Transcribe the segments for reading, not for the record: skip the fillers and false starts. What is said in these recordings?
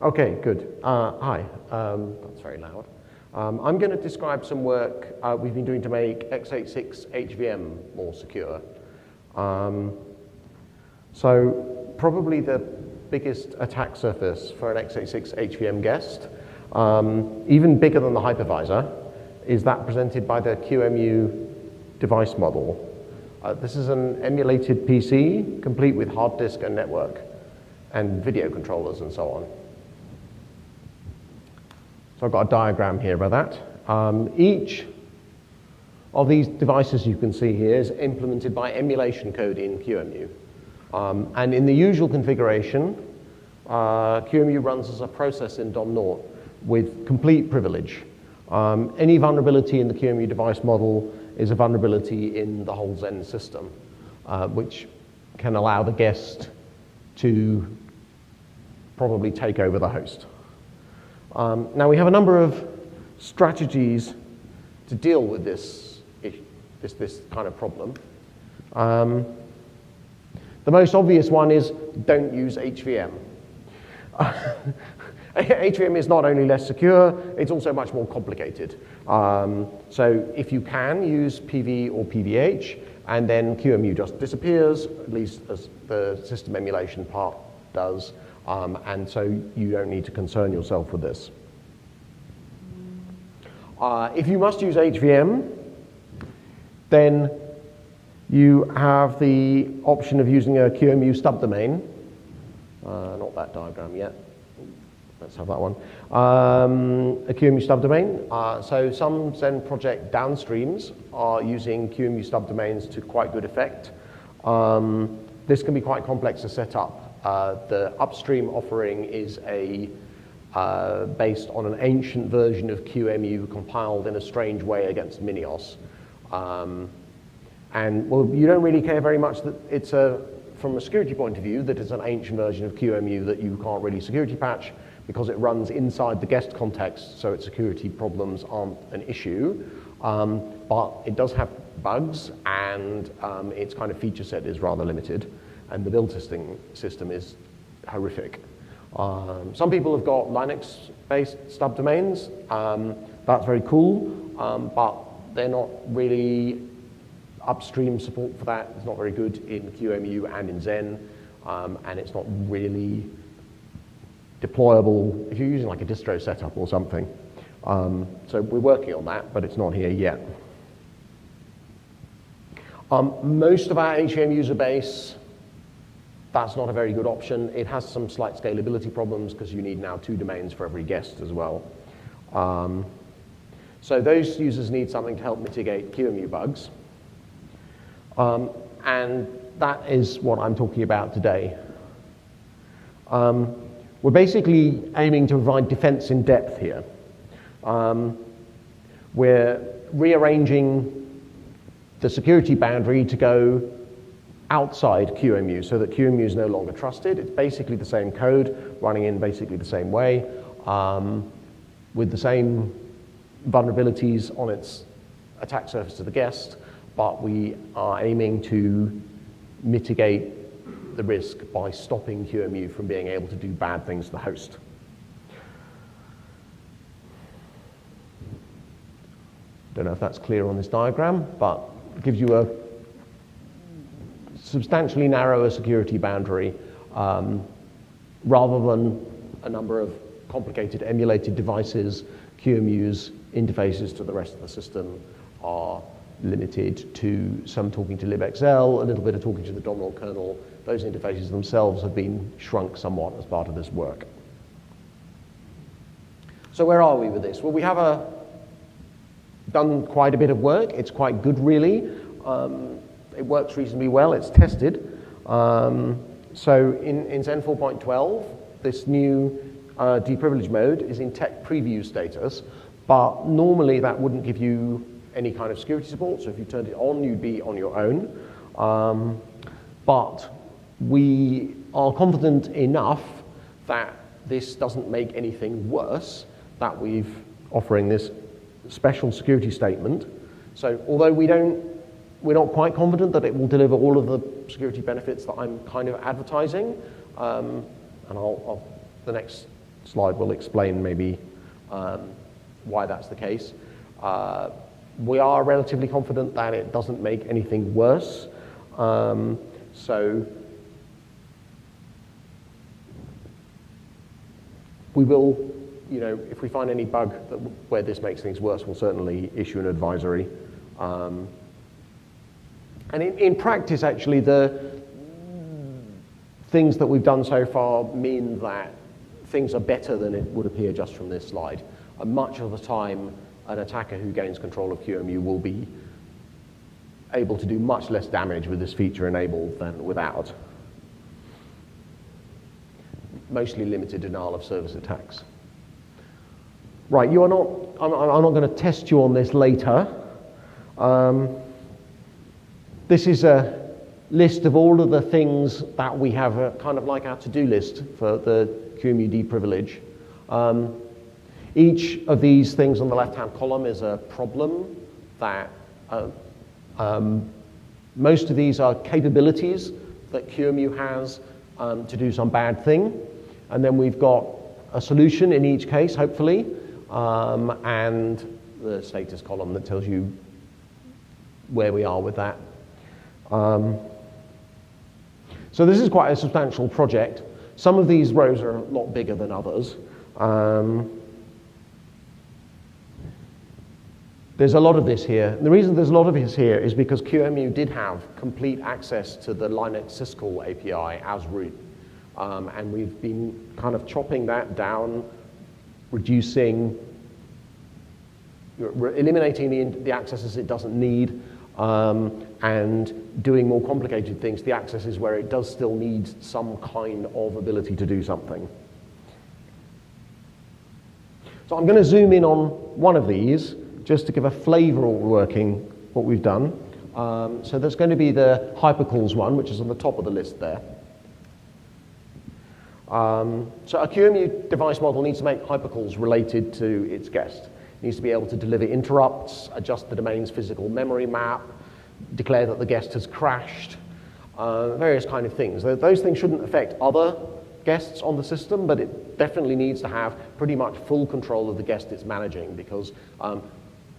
Okay, good. Hi, that's very loud. I'm going to describe some work we've been doing to make x86 HVM more secure. So probably the biggest attack surface for an x86 HVM guest, even bigger than the hypervisor, is that presented by the QEMU device model. This is an emulated PC, complete with hard disk and network, and video controllers and so on. So I've got a diagram here about that. Each of these devices you can see here is implemented by emulation code in QEMU. And in the usual configuration, QEMU runs as a process in DOM0 with complete privilege. Any vulnerability in the QEMU device model is a vulnerability in the whole Zen system, which can allow the guest to probably take over the host. Now we have a number of strategies to deal with this kind of problem. The most obvious one is don't use HVM. HVM is not only less secure, it's also much more complicated. So if you can use PV or PVH, and then QEMU just disappears, at least as the system emulation part does, and so you don't need to concern yourself with this. If you must use HVM, then you have the option of using a QEMU subdomain. Not that diagram yet. Let's have that one. A QEMU subdomain. So some Zen project downstreams are using QEMU subdomains to quite good effect. This can be quite complex to set up. The upstream offering is based on an ancient version of QEMU compiled in a strange way against Minios. And well, you don't really care very much that it's from a security point of view, that it's an ancient version of QEMU that you can't really security patch because it runs inside the guest context, so its security problems aren't an issue. But it does have bugs, and its kind of feature set is rather limited, and the build system is horrific. Some people have got Linux-based subdomains. That's very cool, but they're not really upstream support for that. It's not very good in QEMU and in Zen, and it's not really deployable if you're using like a distro setup or something. So we're working on that, but it's not here yet. Most of our HVM user base, that's not a very good option. It has some slight scalability problems because you need now 2 domains for every guest as well. So those users need something to help mitigate QEMU bugs. And that is what I'm talking about today. We're basically aiming to provide defense in depth here. We're rearranging the security boundary to go outside QEMU so that QEMU is no longer trusted. It's basically the same code running in basically the same way with the same vulnerabilities on its attack surface to the guest, but we are aiming to mitigate the risk by stopping QEMU from being able to do bad things to the host. Don't know if that's clear on this diagram, but it gives you a substantially narrower security boundary rather than a number of complicated emulated devices. QEMU's interfaces to the rest of the system are limited to some talking to libxl, a little bit of talking to the DOM0 kernel. Those interfaces themselves have been shrunk somewhat as part of this work. So where are we with this? Well, we have done quite a bit of work. It's quite good, really. It works reasonably well. It's tested. So in Zen 4.12, this new deprivileged mode is in tech preview status, but normally that wouldn't give you any kind of security support. So if you turned it on, you'd be on your own. But we are confident enough that this doesn't make anything worse, that we're offering this special security statement. So although we're not quite confident that it will deliver all of the security benefits that I'm kind of advertising, and the next slide will explain maybe why that's the case. We are relatively confident that it doesn't make anything worse. So we will, if we find any bug where this makes things worse, we'll certainly issue an advisory. And in practice, actually, the things that we've done so far mean that things are better than it would appear just from this slide. And much of the time, an attacker who gains control of QEMU will be able to do much less damage with this feature enabled than without. Mostly limited denial of service attacks. Right, I'm not going to test you on this later. This is a list of all of the things that we have, kind of like our to-do list for the QEMU deprivilege. Each of these things on the left-hand column is a problem that most of these are capabilities that QEMU has to do some bad thing. And then we've got a solution in each case, hopefully, and the status column that tells you where we are with that. So this is quite a substantial project. Some of these rows are a lot bigger than others. There's a lot of this here. And the reason there's a lot of this here is because QEMU did have complete access to the Linux syscall API as root. And we've been kind of chopping that down, reducing, eliminating the accesses it doesn't need, and doing more complicated things, the accesses where it does still need some kind of ability to do something. So I'm going to zoom in on one of these, just to give a flavor of what we've done. So there's going to be the hypercalls one, which is on the top of the list there. So a QEMU device model needs to make hypercalls related to its guest. It needs to be able to deliver interrupts, adjust the domain's physical memory map, declare that the guest has crashed, various kind of things. Those things shouldn't affect other guests on the system, but it definitely needs to have pretty much full control of the guest it's managing because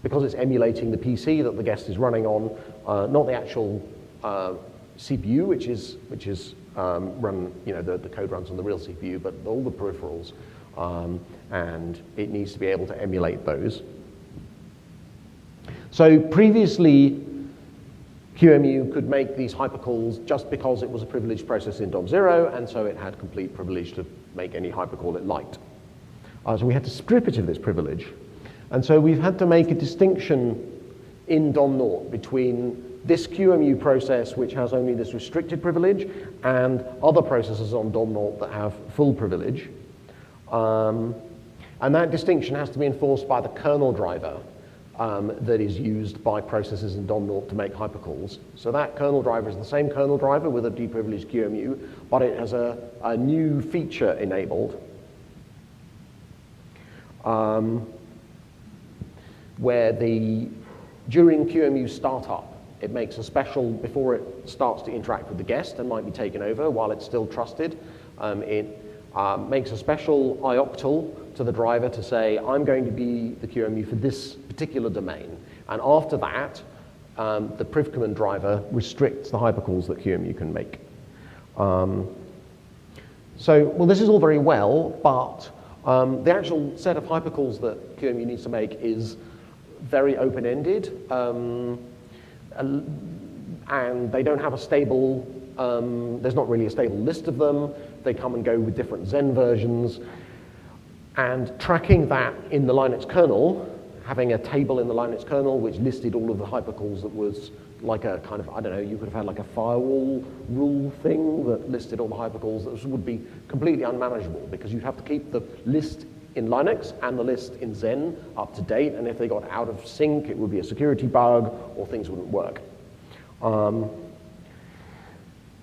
it's emulating the PC that the guest is running on, not the actual CPU, which is run, the code runs on the real CPU, but all the peripherals, and it needs to be able to emulate those. So previously, QEMU could make these hypercalls just because it was a privileged process in DOM0, and so it had complete privilege to make any hypercall it liked. So we had to strip it of this privilege. And so we've had to make a distinction in DOM0 between this QEMU process, which has only this restricted privilege, and other processes on DOM0 that have full privilege. And that distinction has to be enforced by the kernel driver that is used by processes in DOM0 to make hypercalls. So that kernel driver is the same kernel driver with a deprivileged QEMU, but it has a new feature enabled where during QEMU startup, it makes a special, before it starts to interact with the guest and might be taken over while it's still trusted, it makes a special ioctl to the driver to say, I'm going to be the QEMU for this particular domain. And after that, the priv command driver restricts the hypercalls that QEMU can make. This is all very well, but the actual set of hypercalls that QEMU needs to make is very open-ended, and they don't have a stable, there's not really a stable list of them. They come and go with different Zen versions. And tracking that in the Linux kernel, having a table in the Linux kernel which listed all of the hypercalls that was like a kind of, I don't know, you could have had like a firewall rule thing that listed all the hypercalls, that would be completely unmanageable because you'd have to keep the list in Linux and the list in Zen up to date, and if they got out of sync, it would be a security bug or things wouldn't work.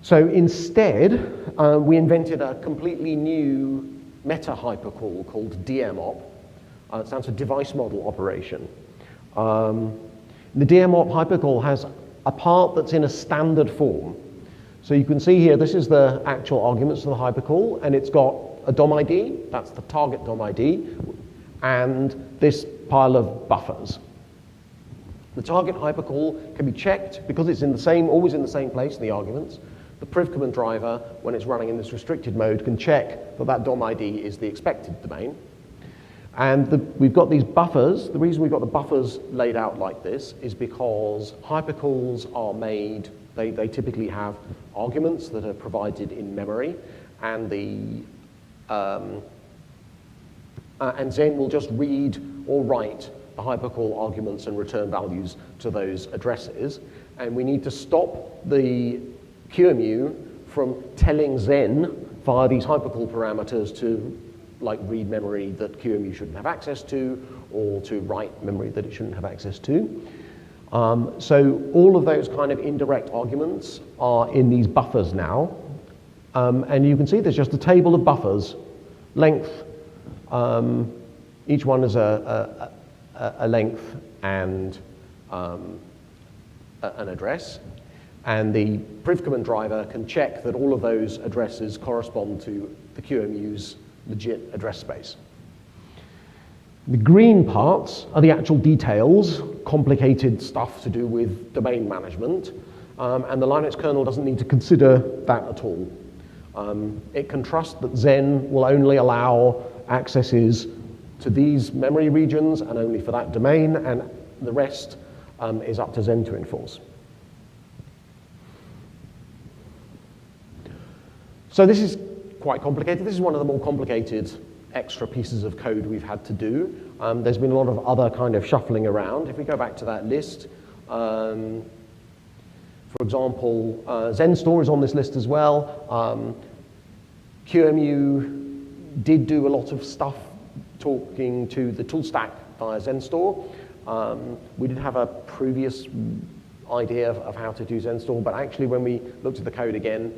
So instead, we invented a completely new meta hypercall called DMOP. It stands for device model operation. The DMOP hypercall has a part that's in a standard form. So you can see here, this is the actual arguments of the hypercall, and it's got a DOM ID, that's the target DOM ID, and this pile of buffers. The target hypercall can be checked because it's always in the same place in the arguments. The priv command driver, when it's running in this restricted mode, can check that that DOM ID is the expected domain. And we've got these buffers. The reason we've got the buffers laid out like this is because hypercalls are made, they typically have arguments that are provided in memory, and and Zen will just read or write the hypercall arguments and return values to those addresses. And we need to stop the QEMU from telling Zen via these hypercall parameters to like read memory that QEMU shouldn't have access to, or to write memory that it shouldn't have access to. So all of those kind of indirect arguments are in these buffers now. And you can see there's just a table of buffers, length, each one is a length and an address. And the priv command driver can check that all of those addresses correspond to the QEMU's legit address space. The green parts are the actual details, complicated stuff to do with domain management, and the Linux kernel doesn't need to consider that at all. It can trust that Zen will only allow accesses to these memory regions and only for that domain, and the rest is up to Zen to enforce. So this is quite complicated. This is one of the more complicated extra pieces of code we've had to do. There's been a lot of other kind of shuffling around. If we go back to that list, for example, XenStore is on this list as well. QEMU did do a lot of stuff talking to the tool stack via XenStore. We did have a previous idea of how to do XenStore, but actually when we looked at the code again,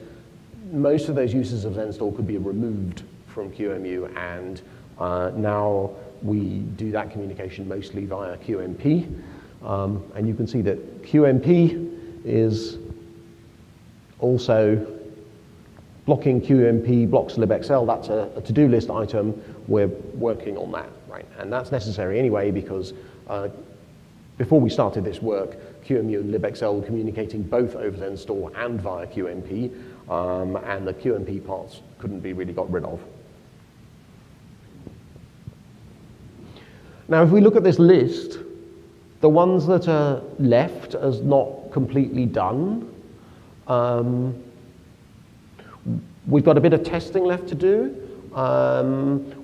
most of those uses of XenStore could be removed from QEMU, and now we do that communication mostly via QMP. And you can see that QMP is also blocking QMP blocks libxl. That's a to-do list item. We're working on that, right? And that's necessary anyway because before we started this work, QEMU and libxl were communicating both over XenStore and via QMP, and the QMP parts couldn't be really got rid of. Now, if we look at this list, the ones that are left as not completely done, we've got a bit of testing left to do.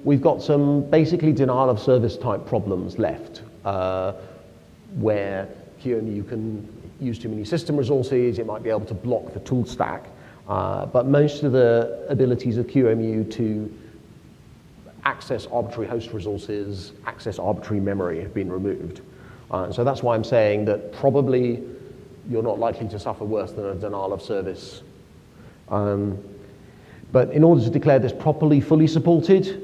We've got some basically denial of service type problems left, where QEMU can use too many system resources, it might be able to block the tool stack, but most of the abilities of QEMU to access arbitrary host resources, access arbitrary memory have been removed. So that's why I'm saying that probably you're not likely to suffer worse than a denial of service. But in order to declare this properly fully supported,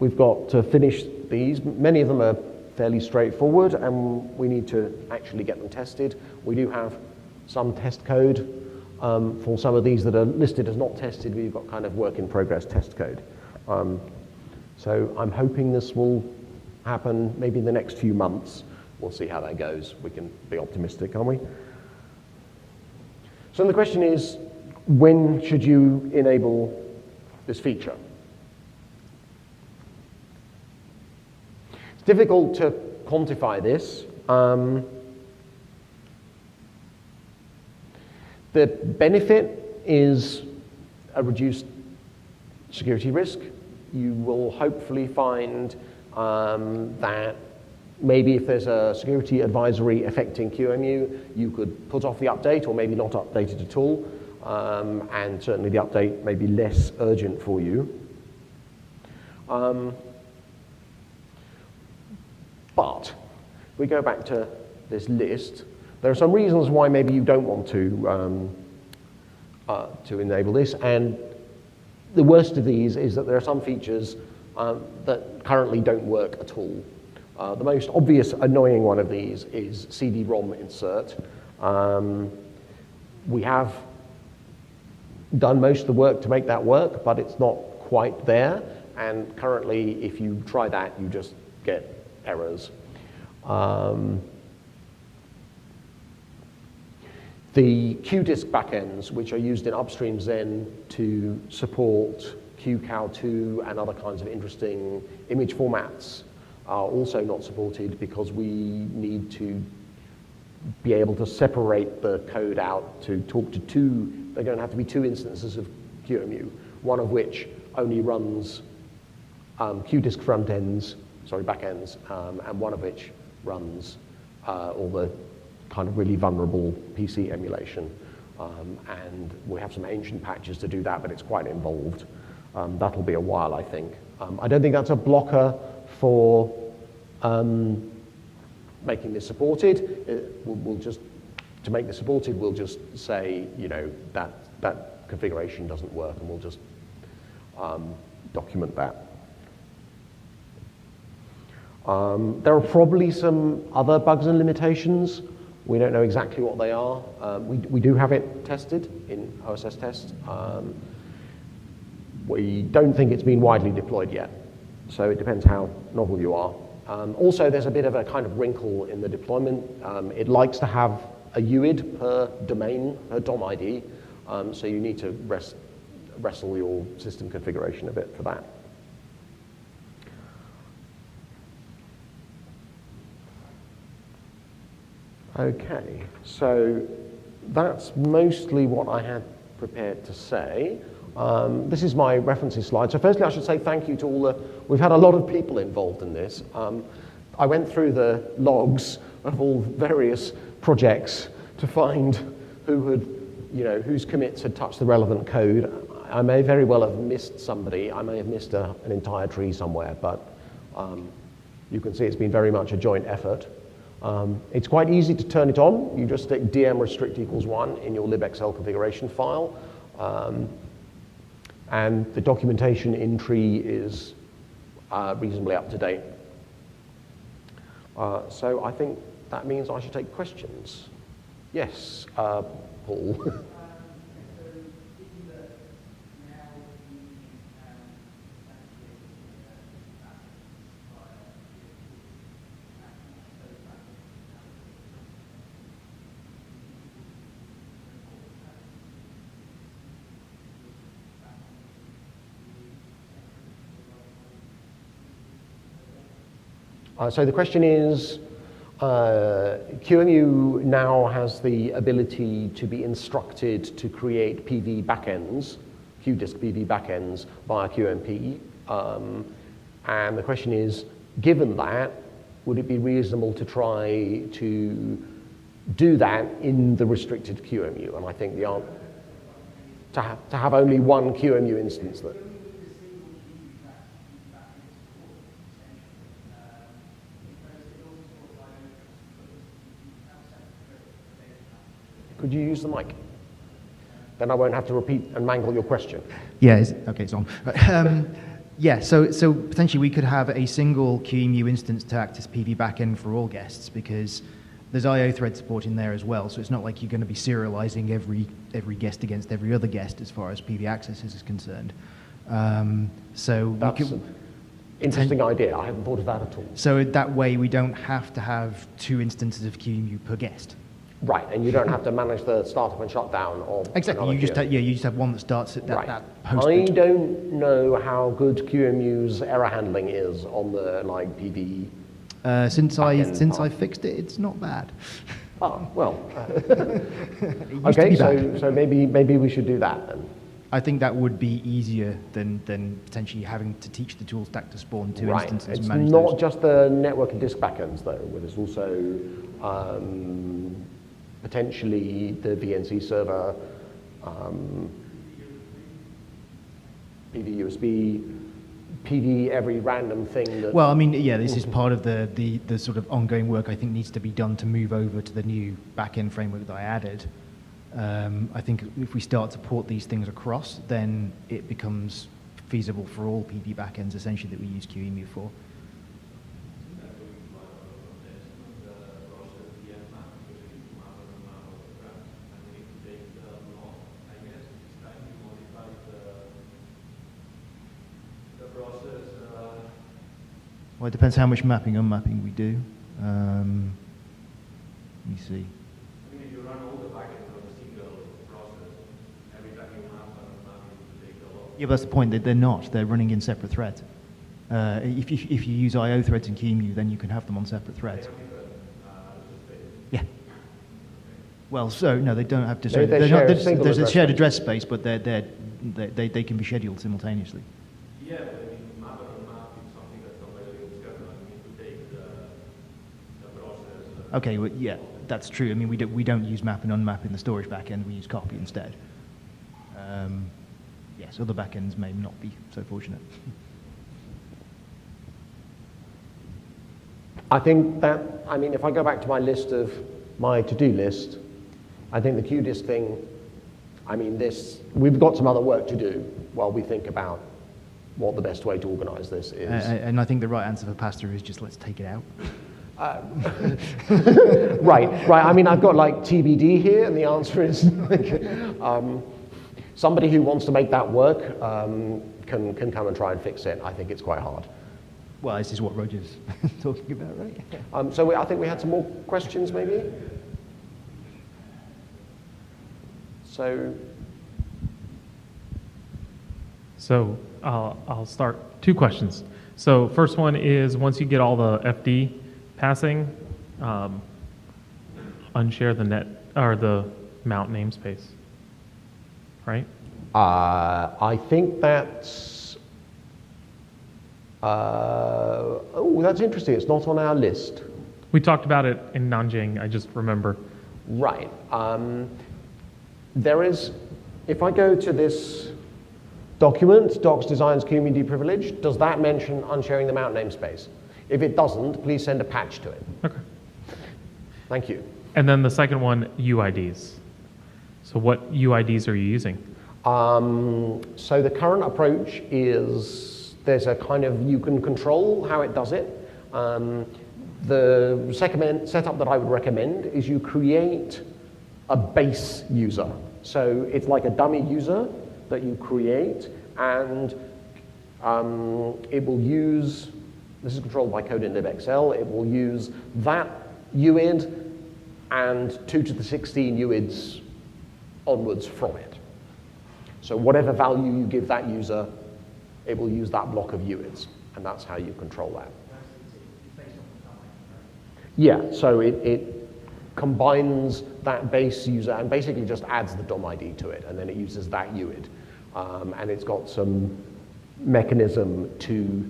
we've got to finish these. Many of them are fairly straightforward, and we need to actually get them tested. We do have some test code for some of these that are listed as not tested. We've got kind of work in progress test code. So I'm hoping this will happen maybe in the next few months. We'll see how that goes. We can be optimistic, can't we? So the question is, when should you enable this feature? It's difficult to quantify this. The benefit is a reduced security risk. You will hopefully find that maybe if there's a security advisory affecting QEMU, you could put off the update or maybe not update it at all. And certainly the update may be less urgent for you. But if we go back to this list, there are some reasons why maybe you don't want to enable this, and the worst of these is that there are some features that currently don't work at all. The most obvious annoying one of these is CD-ROM insert. We have done most of the work to make that work, but it's not quite there. And currently, if you try that, you just get errors. The QDisk backends, which are used in upstream Zen to support QCOW2 and other kinds of interesting image formats, are also not supported because we need to be able to separate the code out to talk to two. They're going to have to be two instances of QEMU, one of which only runs QDisk backends, and one of which runs all the kind of really vulnerable PC emulation. And we have some ancient patches to do that, but it's quite involved. That'll be a while, I think. I don't think that's a blocker for making this supported. We'll just, to make this supported, we'll just say, you know, that configuration doesn't work, and we'll just document that. There are probably some other bugs and limitations. We don't know exactly what they are. We do have it tested in OSS test. We don't think it's been widely deployed yet, so it depends how novel you are. Also, there's a bit of a kind of wrinkle in the deployment. It likes to have a UID per domain, per DOM ID, so you need to wrestle your system configuration a bit for that. Okay, so that's mostly what I had prepared to say. This is my references slide. So firstly, I should say thank you to all we've had a lot of people involved in this. I went through the logs of all various projects to find who had, you know, whose commits had touched the relevant code. I may very well have missed somebody. I may have missed an entire tree somewhere, but you can see it's been very much a joint effort. It's quite easy to turn it on. You just stick dm restrict equals 1 in your libxl configuration file. And the documentation in tree is reasonably up to date. So I think that means I should take questions. Yes, Paul. So the question is, QEMU now has the ability to be instructed to create PV backends, QDisk PV backends via QMP. And the question is, given that, would it be reasonable to try to do that in the restricted QEMU? And I think the answer, to have only one QEMU instance that. Could you use the mic? Then I won't have to repeat and mangle your question. Yeah, okay, it's on. Yeah, so potentially we could have a single QEMU instance to act as PV backend for all guests, because there's IO thread support in there as well, so it's not like you're going to be serializing every guest against every other guest as far as PV access is concerned. So that's an interesting idea. I hadn't thought of that at all. So that way we don't have to have two instances of QEMU per guest. Right, and you don't have to manage the startup and shutdown of exactly. You just have one that starts at that host. I don't know how good QEMU's error handling is on the PV. Since I fixed it, it's not bad. Oh well. Okay, so maybe we should do that then. I think that would be easier than potentially having to teach the tool stack to spawn two instances. It's and manage not those. just the network and disk backends though. There's also potentially the VNC server, PV USB, PV every random thing. Well, I mean, yeah, this is part of the sort of ongoing work I think needs to be done to move over to the new backend framework that I added. I think if we start to port these things across, then it becomes feasible for all PV backends essentially that we use QEMU for. Well, it depends how much mapping, unmapping we do. Let me see. I mean, if you run all the packets on a single process, every time you map and unmap, you take a lot. Yeah, but that's the point. They're not. They're running in separate threads. If you use I/O threads in QEMU, then you can have them on separate threads. Yeah. Well, so no, they don't have to. They They're share not, a single there's a address shared space. address space, but they can be scheduled simultaneously. Yeah, but I mean, map and unmap is something that somebody is going to take the process. Okay, well, yeah, that's true. I mean, we don't use map and unmap in the storage backend. We use copy instead. Yes, other backends may not be so fortunate. I think that, I mean, if I go back to my list of my to-do list, I think the QDIS thing, I mean, we've got some other work to do while we think about what the best way to organize this is. And I think the right answer for Pastor is just let's take it out. Right. I mean, I've got like TBD here, and the answer is like, somebody who wants to make that work can come and try and fix it. I think it's quite hard. Well, this is what Roger's talking about, right? So I think we had some more questions, maybe. So I'll start. 2 questions. So first one is, once you get all the FD passing, unshare the net or the mount namespace, right? I think that's. That's interesting. It's not on our list. We talked about it in Nanjing. I just remember. Right. There is. If I go to this document, Docs Designs QEMU Deprivileged, does that mention unsharing the mount namespace? If it doesn't, please send a patch to it. Okay. Thank you. And then the second one, UIDs. So what UIDs are you using? So the current approach is there's a kind of, you can control how it does it. The second setup that I would recommend is you create a base user. So it's like a dummy user that you create, and it will use, this is controlled by code in libxl, it will use that UID and 2 to the 16 UIDs onwards from it. So whatever value you give that user, it will use that block of UIDs, and that's how you control that. Yeah, so it combines that base user and basically just adds the DOM ID to it, and then it uses that UID. And it's got some mechanism to,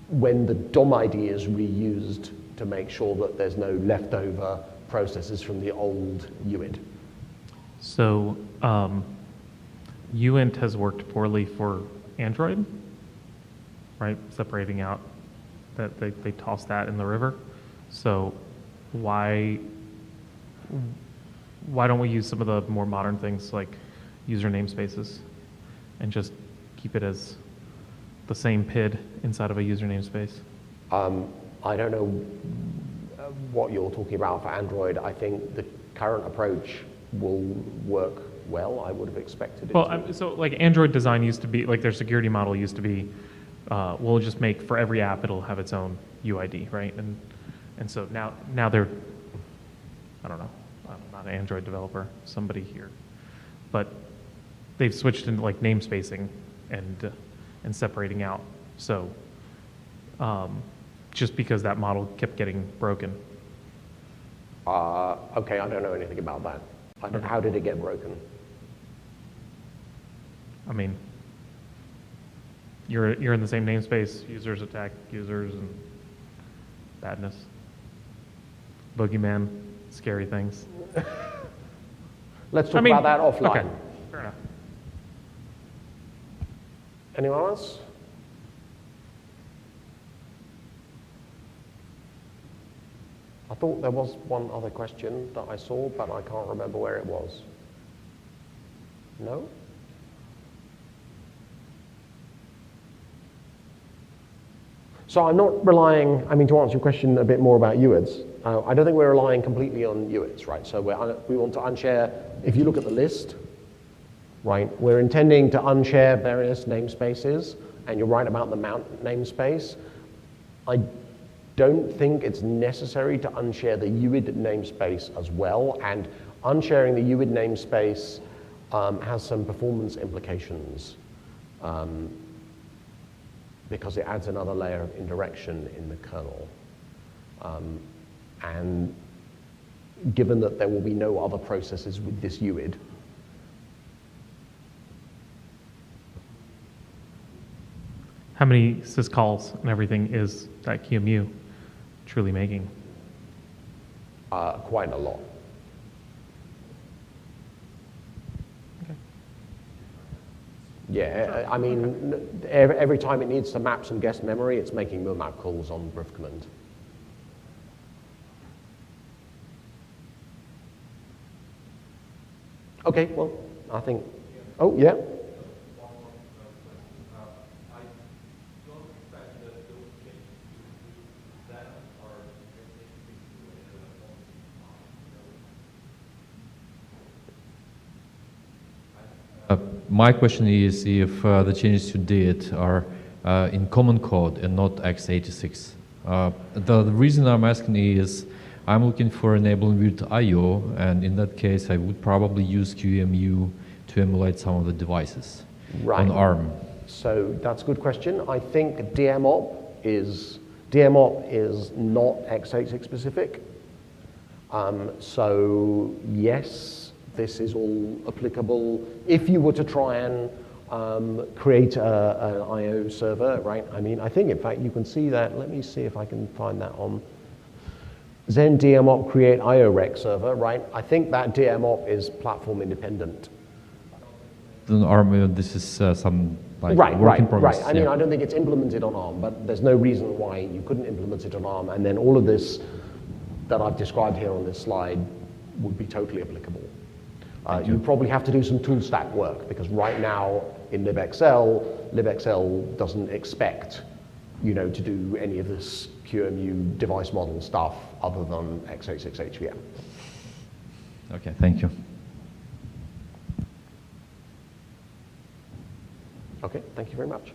when the DOM ID is reused, to make sure that there's no leftover processes from the old UID. So uint has worked poorly for Android, right? Separating out that they toss that in the river. So why don't we use some of the more modern things like user namespaces and just keep it as the same PID inside of a user namespace? I don't know what you're talking about for Android. I think the current approach will work well. I would have expected it to. So like Android design used to be, like their security model used to be, we'll just make for every app, it'll have its own UID, right? And so now they're, I don't know, I'm not an Android developer, somebody here, but they've switched into like namespacing and separating out. So just because that model kept getting broken. Okay, I don't know anything about that. How did it get broken? I mean, you're in the same namespace, users attack users and badness. Boogeyman, scary things. Let's talk about that offline. Okay, fair enough. Anyone else? I thought there was one other question that I saw, but I can't remember where it was. No? So I'm not relying, I mean, to answer your question a bit more about UIDs, I don't think we're relying completely on UIDs, right? So we want to unshare, if you look at the list, right, we're intending to unshare various namespaces, and you're right about the mount namespace. don't think it's necessary to unshare the UID namespace as well, and unsharing the UID namespace has some performance implications because it adds another layer of indirection in the kernel. And given that there will be no other processes with this UID, How many syscalls and everything is that QEMU truly making? quite a lot. Yeah, I mean, every time it needs to map some guest memory, it's making murmap calls on briv command. Okay, well, I think, oh, yeah. My question is if the changes you did are in common code and not x86. The reason I'm asking is I'm looking for enabling weird I/O, and in that case, I would probably use QEMU to emulate some of the devices on ARM. So that's a good question. I think DMOP is not x86 specific. So yes, this is all applicable. If you were to try and create an I/O server, right? I mean, I think in fact you can see that. Let me see if I can find that on Zen DMOP create I/O rec server, right? I think that DMOP is platform independent. Then ARM, this is some like Right. work in progress. I mean, I don't think it's implemented on ARM, but there's no reason why you couldn't implement it on ARM, and then all of this that I've described here on this slide would be totally applicable. You probably have to do some tool stack work, because right now in libxl doesn't expect, you know, to do any of this QEMU device model stuff other than x86 HVM. Okay, thank you. Okay, thank you very much.